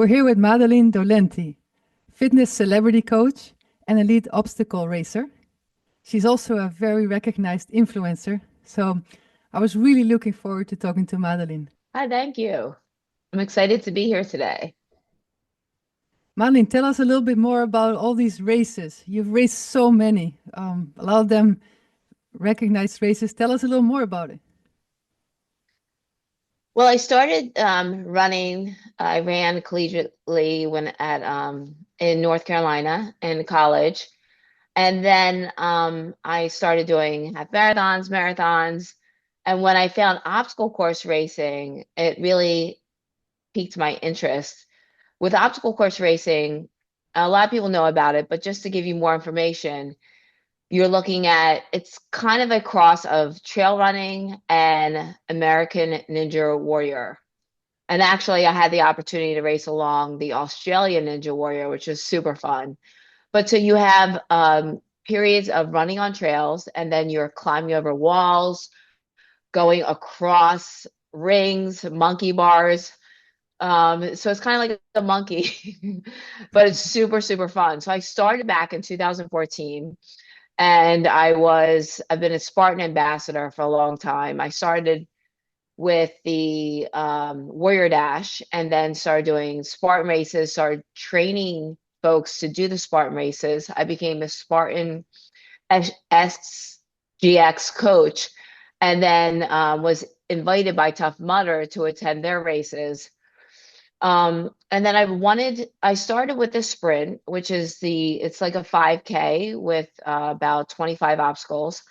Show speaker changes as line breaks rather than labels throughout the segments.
We're here with Madeline Dolente, fitness celebrity coach and elite obstacle racer. She's also a very recognized influencer. So I was really looking forward to talking to Madeline.
Hi, thank you. I'm excited to be here today.
Madeline, tell us a little bit more about all these races. You've raced so many, a lot of them recognized races. Tell us a little more about it.
Well, I started running. I ran collegiately when at in North Carolina in college, and then I started doing half marathons, and when I found obstacle course racing, it really piqued my interest. With obstacle course racing, a lot of people know about it, but just to give you more information, you're looking at it's kind of a cross of trail running and American Ninja Warrior. And actually, I had the opportunity to race along the Australian Ninja Warrior, which is super fun. But so you have periods of running on trails, and then you're climbing over walls, going across rings, monkey bars. So it's kind of like a monkey, but it's super, super fun. So I started back in 2014 and I've been a Spartan ambassador for a long time. I started with the Warrior Dash and then started doing Spartan races, started training folks to do the Spartan races. I became a Spartan SGX coach and then was invited by Tough Mudder to attend their races. And then I started with the sprint, which is it's like a 5K with about 25 obstacles.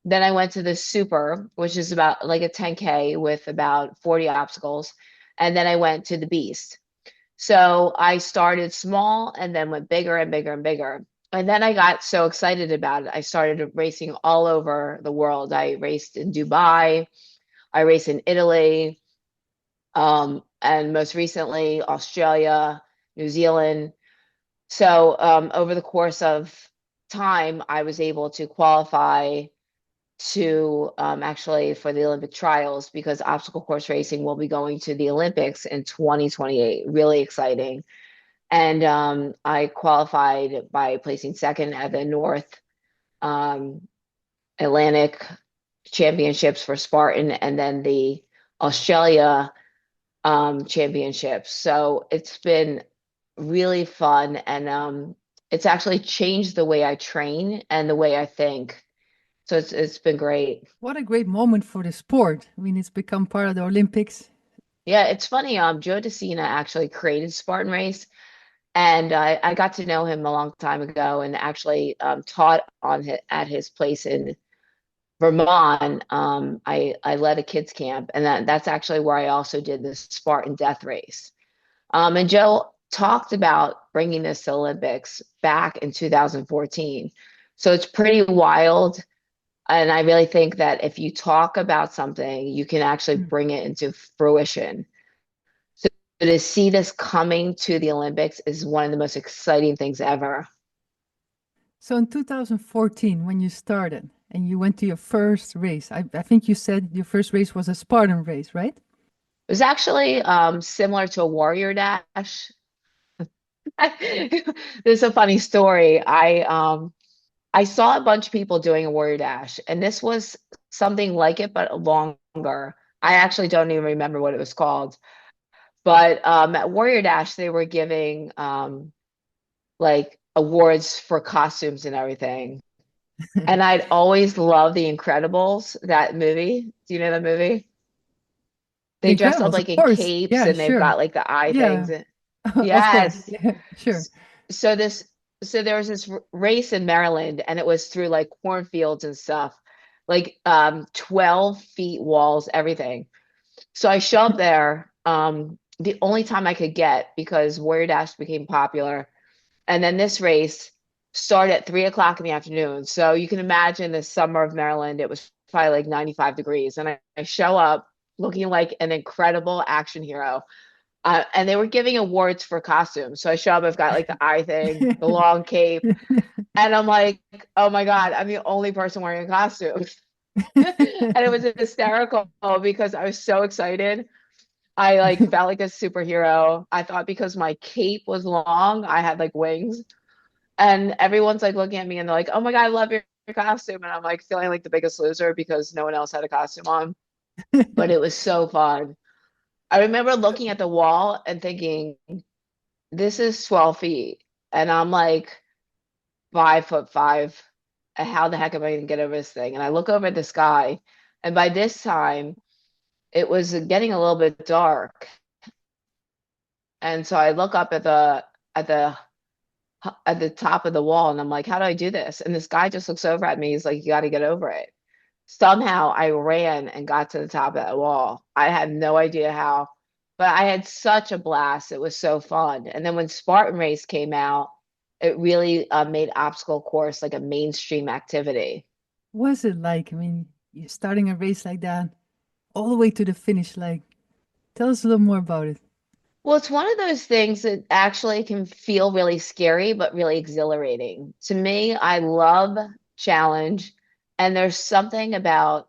Then I went to the super, which is about like a 10K with about 40 obstacles. And then I went to the beast. So I started small and then went bigger and bigger and bigger. And then I got so excited about it. I started racing all over the world. I raced in Dubai, I raced in Italy, and most recently Australia, New Zealand. So over the course of time, I was able to qualify to actually for the Olympic trials because obstacle course racing will be going to the Olympics in 2028. Really exciting. And I qualified by placing second at the North um, Atlantic Championships for Spartan and then the Australia championships. So it's been really fun and it's actually changed the way I train and the way I think. So it's been great.
What a great moment for the sport. I mean, it's become part of the Olympics.
Yeah, it's funny. Joe De Sena actually created Spartan Race, and I got to know him a long time ago, and actually taught at his place in Vermont. I led a kids camp, and that's actually where I also did the Spartan Death Race. And Joe talked about bringing this to Olympics back in 2014. So it's pretty wild. And I really think that if you talk about something, you can actually
Mm.
bring it into fruition. So to see this coming to the Olympics is one of the most exciting things ever.
So in 2014, when you started and you went to your first race, I think you said your first race was a Spartan race, right?
It was actually similar to a Warrior Dash. There's a funny story. I saw a bunch of people doing a Warrior Dash, and this was something like it, but longer. I actually don't even remember what it was called. But at Warrior Dash, they were giving like awards for costumes and everything. And I'd always loved The Incredibles, that movie. Do you know that movie?
The
They dress up
Incredibles, of
like in
course.
capes
Yeah,
and they've
sure.
got like the eye
Yeah,
things.
of course.
Yes.
Yeah, sure.
So this, so there was this race in Maryland, and it was through like cornfields and stuff, like 12 feet walls, everything. So I show up there, the only time I could get because Warrior Dash became popular. And then this race started at 3 o'clock in the afternoon. So you can imagine the summer of Maryland, it was probably like 95 degrees. And I show up looking like an incredible action hero. And they were giving awards for costumes. So I show up, I've got like the eye thing, the long cape, and I'm like, oh my God, I'm the only person wearing a costume. And it was hysterical because I was so excited. I like felt like a superhero. I thought because my cape was long, I had like wings. And everyone's like looking at me and they're like, "Oh my God, I love your costume." And I'm like feeling like the biggest loser because no one else had a costume on. But it was so fun. I remember looking at the wall and thinking, this is 12 feet. And I'm like 5'5". And how the heck am I gonna get over this thing? And I look over at the sky, and by this time it was getting a little bit dark. And so I look up at the at the top of the wall and I'm like, how do I do this? And this guy just looks over at me. He's like, you got to get over it. Somehow I ran and got to the top of that wall. I had no idea how, but I had such a blast. It was so fun. And then when Spartan Race came out, it really made obstacle course like a mainstream activity.
What was it like? I mean, you're starting a race like that all the way to the finish. Like, tell us a little more about it.
Well, it's one of those things that actually can feel really scary, but really exhilarating. To me, I love challenge, and there's something about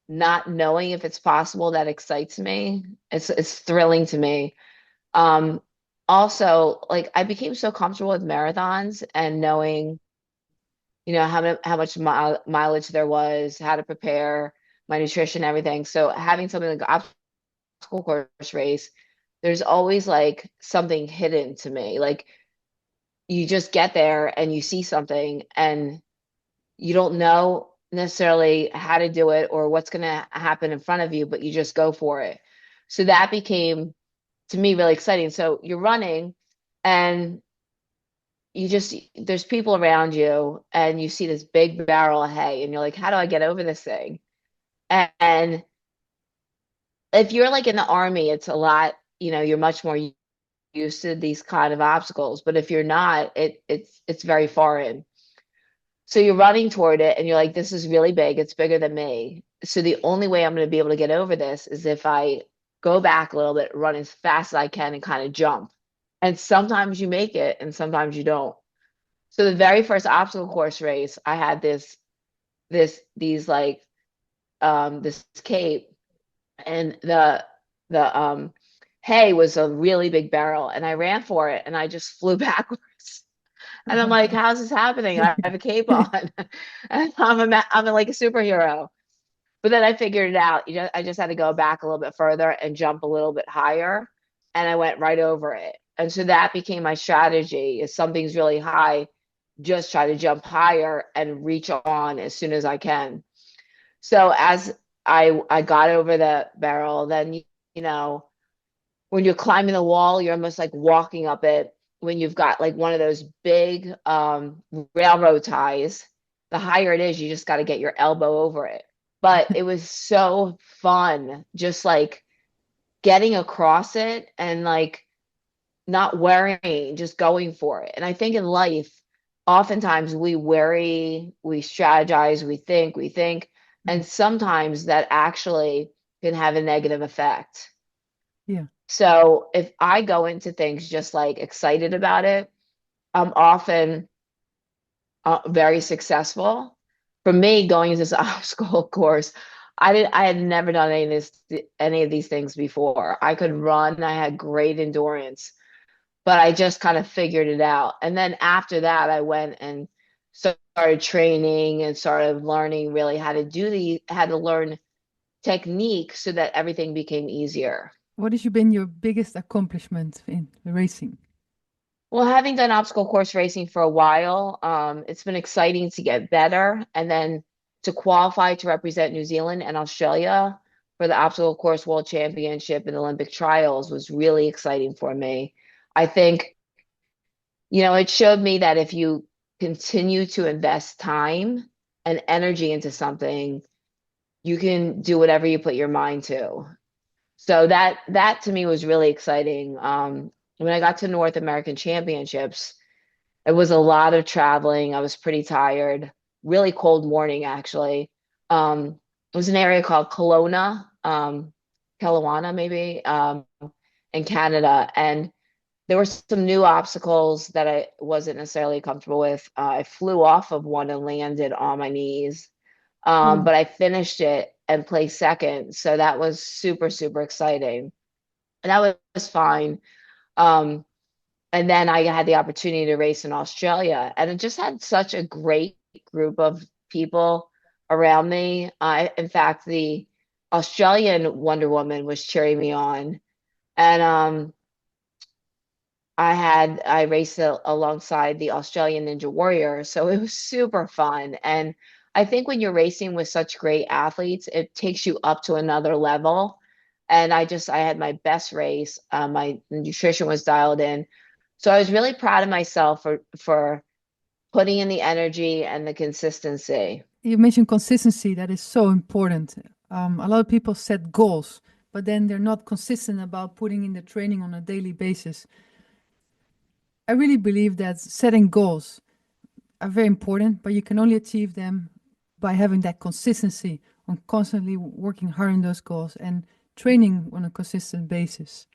not knowing if it's possible that excites me. It's thrilling to me. Um, Also, like I became so comfortable with marathons and knowing, how much mileage there was, how to prepare, my nutrition, everything. So having something like obstacle course race, there's always like something hidden to me. Like you just get there and you see something and you don't know necessarily how to do it or what's going to happen in front of you, but you just go for it. So that became to me really exciting. So you're running and there's people around you and you see this big barrel of hay and you're like, how do I get over this thing? And if you're like in the army, it's a lot, you're much more used to these kind of obstacles. But if you're not, it's very foreign. So you're running toward it and you're like, this is really big. It's bigger than me. So the only way I'm going to be able to get over this is if I go back a little bit, run as fast as I can and kind of jump. And sometimes you make it and sometimes you don't. So the very first obstacle course race, I had these like this cape and the hay was a really big barrel and I ran for it and I just flew backwards. And I'm like, how's this happening? I have a cape on. And I'm like a superhero. But then I figured it out. I just had to go back a little bit further and jump a little bit higher. And I went right over it. And so that became my strategy. If something's really high, just try to jump higher and reach on as soon as I can. So as I got over the barrel, then you know when you're climbing the wall, you're almost like walking up it. When you've got like one of those big railroad ties, the higher it is, you just got to get your elbow over it. But it was so fun, just like getting across it and like not worrying, just going for it. And I think in life, oftentimes we worry, we strategize, we think, and sometimes that actually can have a negative effect.
Yeah.
So if I go into things just like excited about it, I'm often very successful. For me, going into this obstacle course, I had never done any of these things before. I could run, I had great endurance, but I just kind of figured it out. And then after that, I went and started training and started learning really how to learn technique so that everything became easier.
What has been your biggest accomplishment in racing?
Well, having done obstacle course racing for a while, it's been exciting to get better and then to qualify to represent New Zealand and Australia for the obstacle course world championship and Olympic trials was really exciting for me. I think, it showed me that if you continue to invest time and energy into something, you can do whatever you put your mind to. So that to me was really exciting. When I got to North American Championships, it was a lot of traveling. I was pretty tired. Really cold morning, actually. It was an area called Kelowna, maybe, in Canada, and there were some new obstacles that I wasn't necessarily comfortable with. I flew off of one and landed on my knees,
Oh,
but I finished it and placed second, so that was super, super exciting. and that was fine. Um, and then I had the opportunity to race in Australia, and it just had such a great group of people around me. In fact, the Australian Wonder Woman was cheering me on, and I raced alongside the Australian Ninja Warrior, so it was super fun. And I think when you're racing with such great athletes, it takes you up to another level. And I had my best race. My nutrition was dialed in. So I was really proud of myself for putting in the energy and the consistency.
You mentioned consistency. That is so important. A lot of people set goals, but then they're not consistent about putting in the training on a daily basis. I really believe that setting goals are very important, but you can only achieve them by having that consistency on constantly working hard on those goals and training on a consistent basis.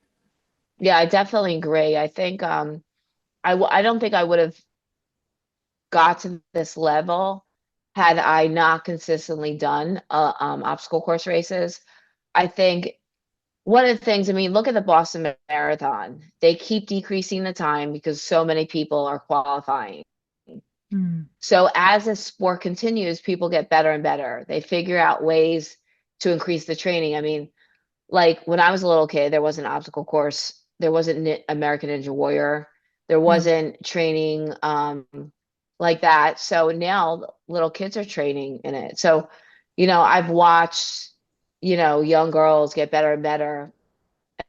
Yeah, I definitely agree. I think I don't think I would have got to this level had I not consistently done obstacle course races. I think one of the things, I mean, look at the Boston Marathon. They keep decreasing the time because so many people are qualifying.
Mm.
So as the sport continues, people get better and better. They figure out ways to increase the training. I mean, like when I was a little kid, there wasn't obstacle course, there wasn't American Ninja Warrior, there
No.
wasn't training like that. So now little kids are training in it. So, I've watched, young girls get better and better.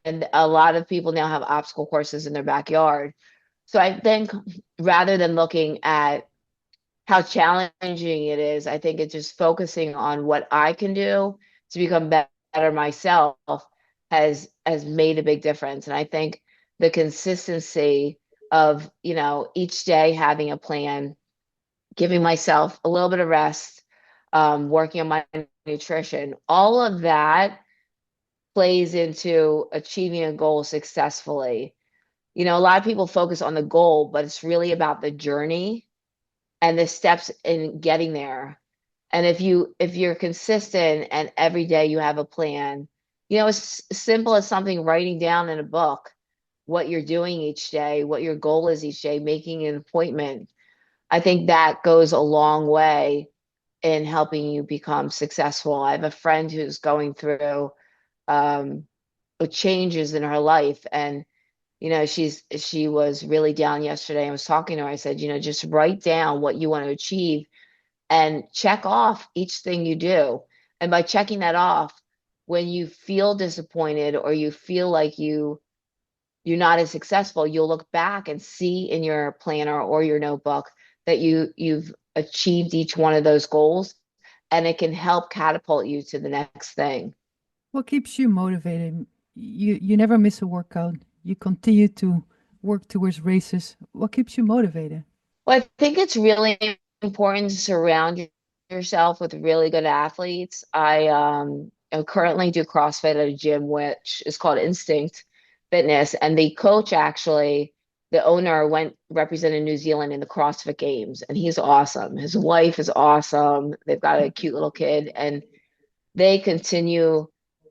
And a lot of people now have obstacle courses in their backyard. So I think rather than looking at how challenging it is, I think it's just focusing on what I can do to become better myself has made a big difference. And I think the consistency of, each day having a plan, giving myself a little bit of rest, working on my nutrition, all of that plays into achieving a goal successfully. A lot of people focus on the goal, but it's really about the journey and the steps in getting there. And if you're consistent and every day you have a plan, it's simple as something writing down in a book what you're doing each day, what your goal is each day, making an appointment. I think that goes a long way in helping you become successful. I have a friend who's going through um, changes in her life, and she was really down yesterday. I was talking to her. I said, just write down what you want to achieve and check off each thing you do. And by checking that off, when you feel disappointed or you feel like you're not as successful, you'll look back and see in your planner or your notebook that you've achieved each one of those goals, and it can help catapult you to the next thing.
What keeps you motivated? You never miss a workout. You continue to work towards races. What keeps you motivated?
Well, I think it's really important to surround yourself with really good athletes. I currently do CrossFit at a gym which is called Instinct Fitness, and the coach actually, the owner went represented New Zealand in the CrossFit Games, and he's awesome. His wife is awesome. They've got a cute little kid, and they continue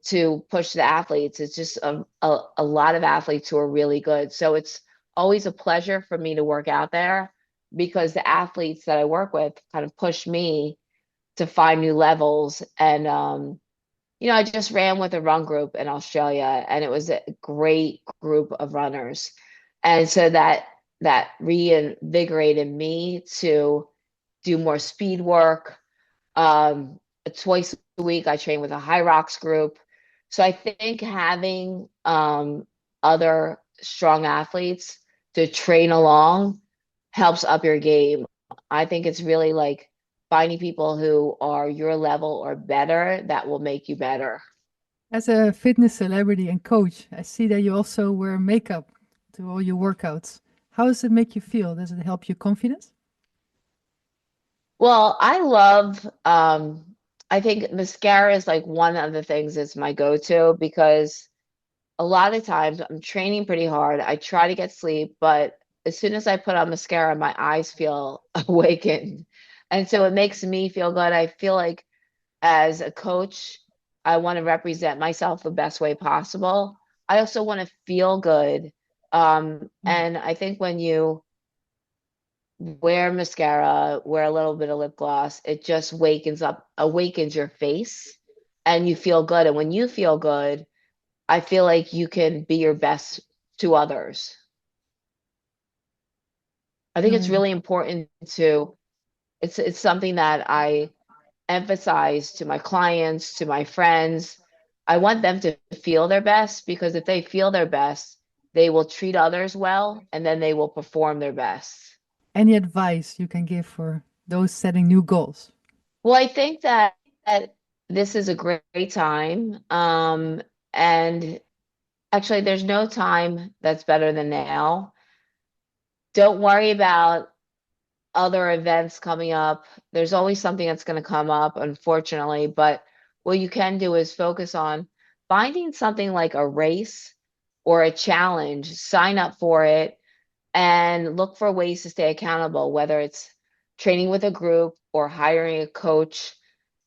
to push the athletes. It's just a lot of athletes who are really good. So it's always a pleasure for me to work out there because the athletes that I work with kind of push me to find new levels. And, I just ran with a run group in Australia, and it was a great group of runners. And so that reinvigorated me to do more speed work. Twice a week, I train with a high rocks group. So I think having other strong athletes to train along helps up your game. I think it's really like finding people who are your level or better that will make you better.
As a fitness celebrity and coach, I see that you also wear makeup to all your workouts. How does it make you feel? Does it help your confidence?
Well, I think mascara is like one of the things that's my go-to because a lot of times I'm training pretty hard. I try to get sleep, but as soon as I put on mascara, my eyes feel awakened. And so it makes me feel good. I feel like as a coach, I want to represent myself the best way possible. I also want to feel good. And I think when you wear mascara, wear a little bit of lip gloss, it just awakens your face and you feel good. And when you feel good, I feel like you can be your best to others. I think
No,
it's
yeah.
really important to, it's something that I emphasize to my clients, to my friends. I want them to feel their best because if they feel their best, they will treat others well and then they will perform their best.
Any advice you can give for those setting new goals?
Well, I think that this is a great time. And actually, there's no time that's better than now. Don't worry about other events coming up. There's always something that's going to come up, unfortunately. But what you can do is focus on finding something like a race or a challenge, sign up for it, and look for ways to stay accountable, whether it's training with a group or hiring a coach.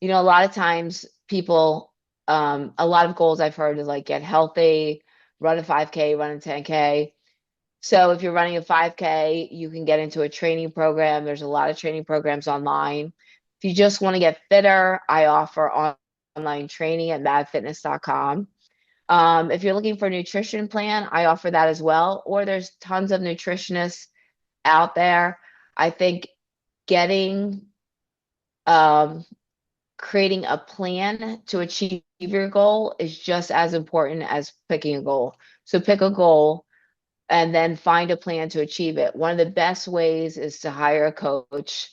You know, a lot of times people, a lot of goals I've heard is like get healthy, run a 5K, run a 10K. So if you're running a 5K, you can get into a training program. There's a lot of training programs online. If you just want to get fitter, I offer online training at madfitness.com. If you're looking for a nutrition plan, I offer that as well. Or there's tons of nutritionists out there. I think getting um, creating a plan to achieve your goal is just as important as picking a goal. So pick a goal and then find a plan to achieve it. One of the best ways is to hire a coach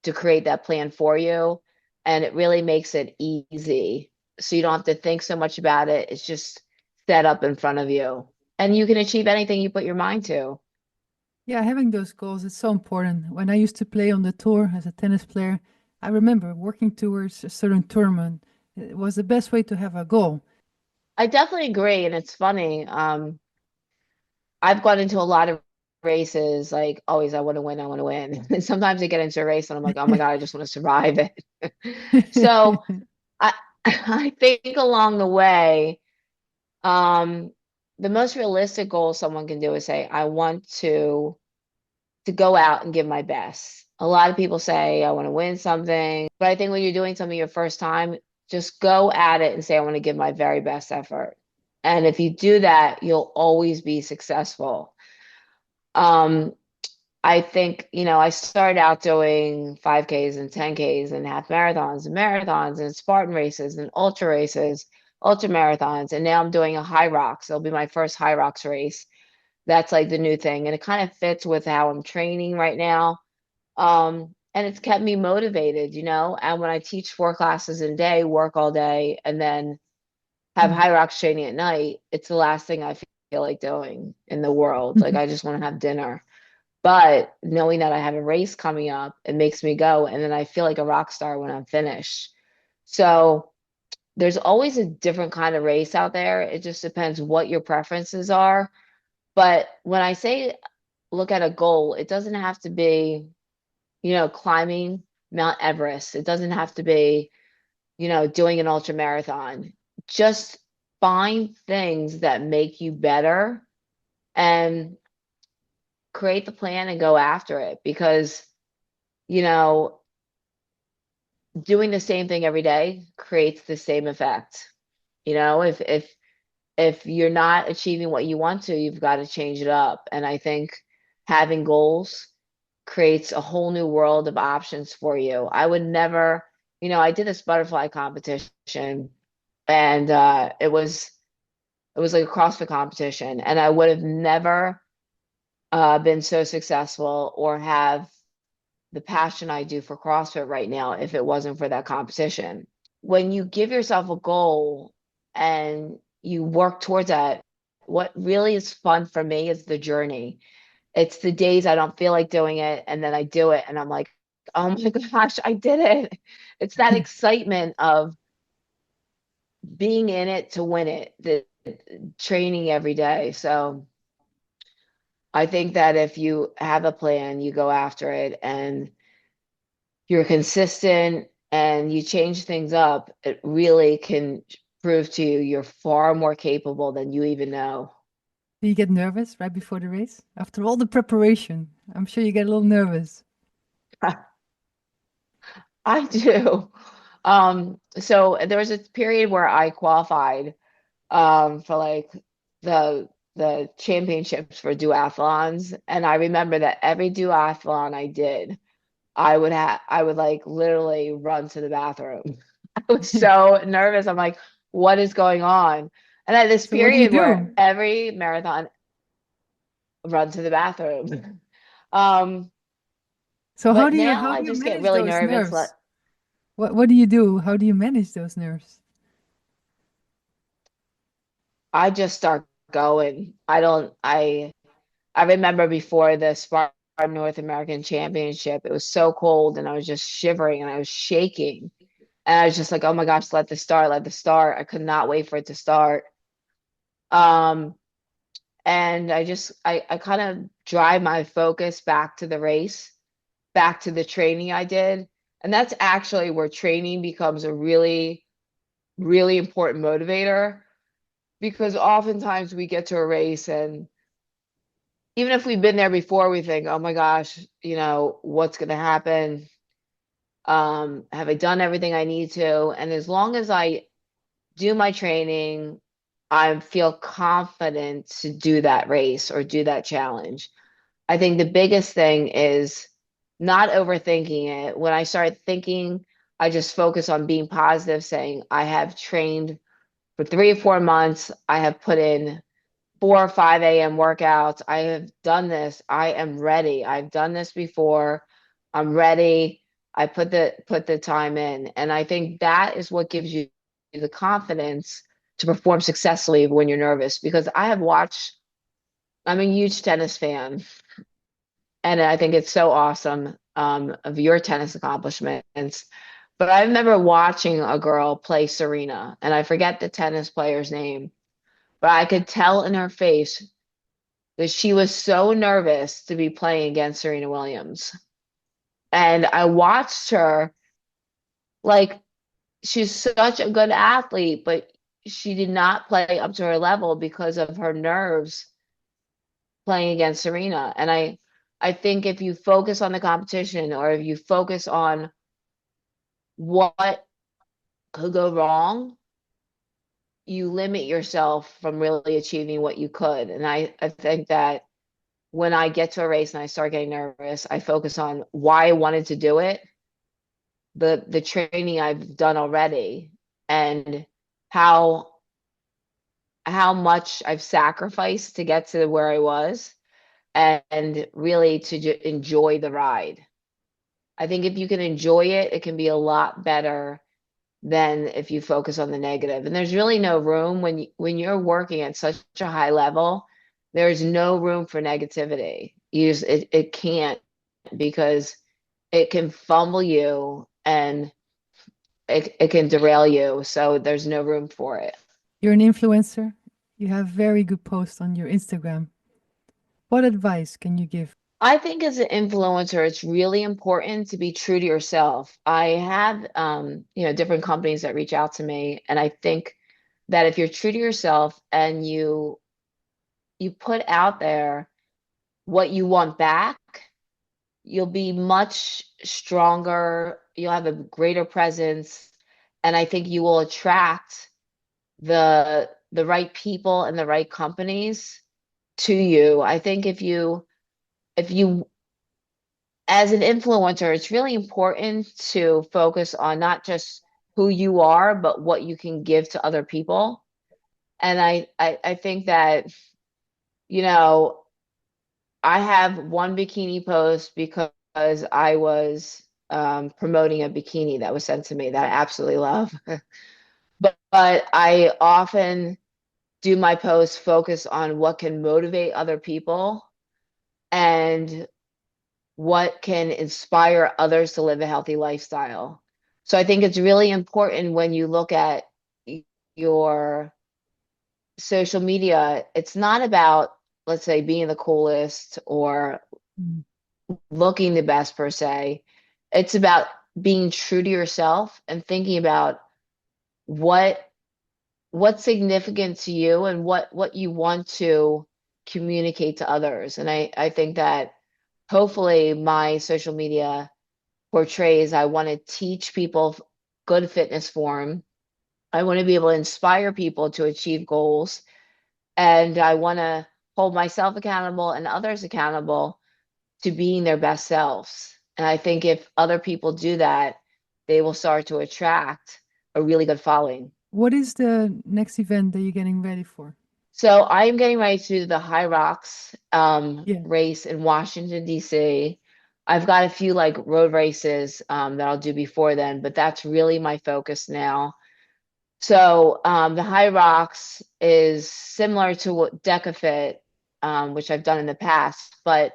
to create that plan for you. And it really makes it easy. So you don't have to think so much about it. It's just set up in front of you. And you can achieve anything you put your mind to.
Yeah, having those goals is so important. When I used to play on the tour as a tennis player, I remember working towards a certain tournament. It was the best way to have a goal.
I definitely agree. And it's funny. I've gone into a lot of races, like always, I want to win, I want to win. And sometimes I get into a race and I'm like, oh my God, I just want to survive it. So I I think along the way, um, the most realistic goal someone can do is say, I want to go out and give my best. A lot of people say, I want to win something, but I think when you're doing something your first time, just go at it and say, I want to give my very best effort. And if you do that, you'll always be successful. Um, I think, I started out doing 5Ks and 10Ks and half marathons and Spartan races and ultra marathons. And now I'm doing a high rocks. It'll be my first high rocks race. That's like the new thing. And it kind of fits with how I'm training right now. And it's kept me motivated. And when I teach 4 classes a day, work all day, and then have
Mm.
high rocks training at night, it's the last thing I feel like doing in the world. Like I just want to have dinner. But knowing that I have a race coming up, it makes me go. And then I feel like a rock star when I'm finished. So there's always a different kind of race out there. It just depends what your preferences are. But when I say look at a goal, it doesn't have to be, climbing Mount Everest. It doesn't have to be, doing an ultra marathon. Just find things that make you better and create the plan and go after it because, you know, doing the same thing every day creates the same effect. If you're not achieving what you want to, you've got to change it up. And I think having goals creates a whole new world of options for you. I would never, I did this butterfly competition and it was like a CrossFit competition and I would have never been so successful or have the passion I do for CrossFit right now if it wasn't for that competition. When you give yourself a goal and you work towards that, what really is fun for me is the journey. It's the days I don't feel like doing it and then I do it and I'm like, oh my gosh, I did it. It's that excitement of being in it to win it, the training every day. So I think that if you have a plan, you go after it and you're consistent and you change things up, it really can prove to you you're far more capable than you even know.
Do you get nervous right before the race? After all the preparation, I'm sure you get a little nervous.
I do. So there was a period where I qualified for like the championships for duathlons, and I remember that every duathlon I did, I would like literally run to the bathroom. I was so nervous. I'm like, what is going on? And at this
So what do you
period where
do?
every marathon run to the bathroom. Um,
So
but now
how
I
do you
just get
manage
really
those
nervous.
nerves? What do you do? How do you manage those nerves?
I just start going. I remember before the Spartan North American Championship, it was so cold and I was just shivering and I was shaking. And I was just like, oh my gosh, let the start, let the start. I could not wait for it to start. Um, and I kind of drive my focus back to the race, back to the training I did. And that's actually where training becomes a really, really important motivator because oftentimes we get to a race and even if we've been there before, we think, oh my gosh, what's going to happen? Have I done everything I need to? And as long as I do my training, I feel confident to do that race or do that challenge. I think the biggest thing is not overthinking it. When I start thinking, I just focus on being positive, saying, I have trained for 3 or 4 months. I have put in 4 or 5 a.m. workouts. I have done this. I am ready. I've done this before. I'm ready. I put the time in. And I think that is what gives you the confidence to perform successfully when you're nervous. Because I'm a huge tennis fan, and I think it's so awesome of your tennis accomplishments. But I remember watching a girl play Serena, and I forget the tennis player's name, but I could tell in her face that she was so nervous to be playing against Serena Williams. And I watched her, like, she's such a good athlete, but she did not play up to her level because of her nerves playing against Serena. And I think if you focus on the competition or if you focus on what could go wrong, you limit yourself from really achieving what you could. And I think that when I get to a race and I start getting nervous, I focus on why I wanted to do it, the training I've done already, and how how much I've sacrificed to get to where I was, and really to enjoy the ride. I think if you can enjoy it, it can be a lot better than if you focus on the negative. And there's really no room when you're working at such a high level, there's no room for negativity. It can't because it can fumble you and it can derail you. So there's no room for it.
You're an influencer. You have very good posts on your Instagram. What advice can you give?
I think as an influencer, it's really important to be true to yourself. I have, different companies that reach out to me, and I think that if you're true to yourself and you put out there what you want back, you'll be much stronger, you'll have a greater presence, and I think you will attract the right people and the right companies to you. I think if you as an influencer, it's really important to focus on not just who you are, but what you can give to other people. And I think that, you know, I have one bikini post because I was promoting a bikini that was sent to me that I absolutely love. But I often do my posts focus on what can motivate other people and what can inspire others to live a healthy lifestyle. So I think it's really important when you look at your social media, it's not about, let's say, being the coolest or
Mm.
looking the best per se. It's about being true to yourself and thinking about what what's significant to you and what you want to communicate to others. And I think that hopefully my social media portrays I want to teach people good fitness form. I want to be able to inspire people to achieve goals. And I want to hold myself accountable and others accountable to being their best selves. And I think if other people do that, they will start to attract a really good following.
What is the next event that you're getting ready for?
So I am getting ready to do the High Rocks
Yeah.
race in Washington, D.C. I've got a few like road races that I'll do before then, but that's really my focus now. So the High Rocks is similar to what DecaFit, which I've done in the past, but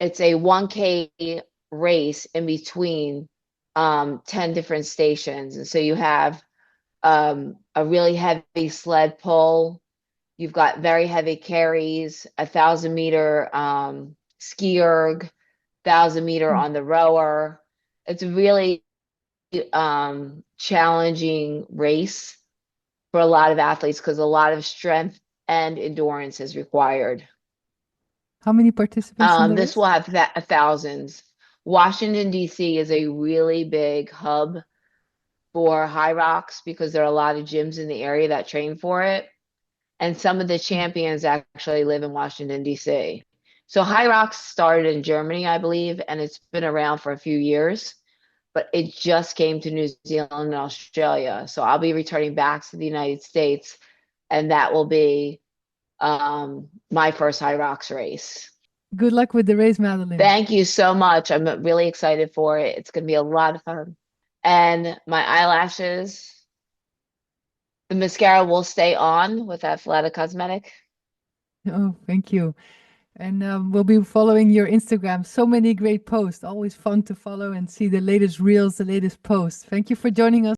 it's a 1K race in between 10 different stations. And so you have a really heavy sled pull. You've got very heavy carries, 1,000 meter ski erg, 1,000 meter
Mm.
on the rower. It's a really challenging race for a lot of athletes because a lot of strength and endurance is required.
How many participants in the
This
race?
will have thousands. Washington, D.C. is a really big hub for high rocks because there are a lot of gyms in the area that train for it. And some of the champions actually live in Washington, D.C. So High Rocks started in Germany, I believe, and it's been around for a few years, but it just came to New Zealand and Australia. So I'll be returning back to the United States, and that will be my first High Rocks race.
Good luck with the race, Madeline.
Thank you so much. I'm really excited for it. It's going to be a lot of fun. And my eyelashes, the mascara will stay on with Athletic Cosmetic.
Oh, thank you. And we'll be following your Instagram. So many great posts. Always fun to follow and see the latest reels, the latest posts. Thank you for joining us.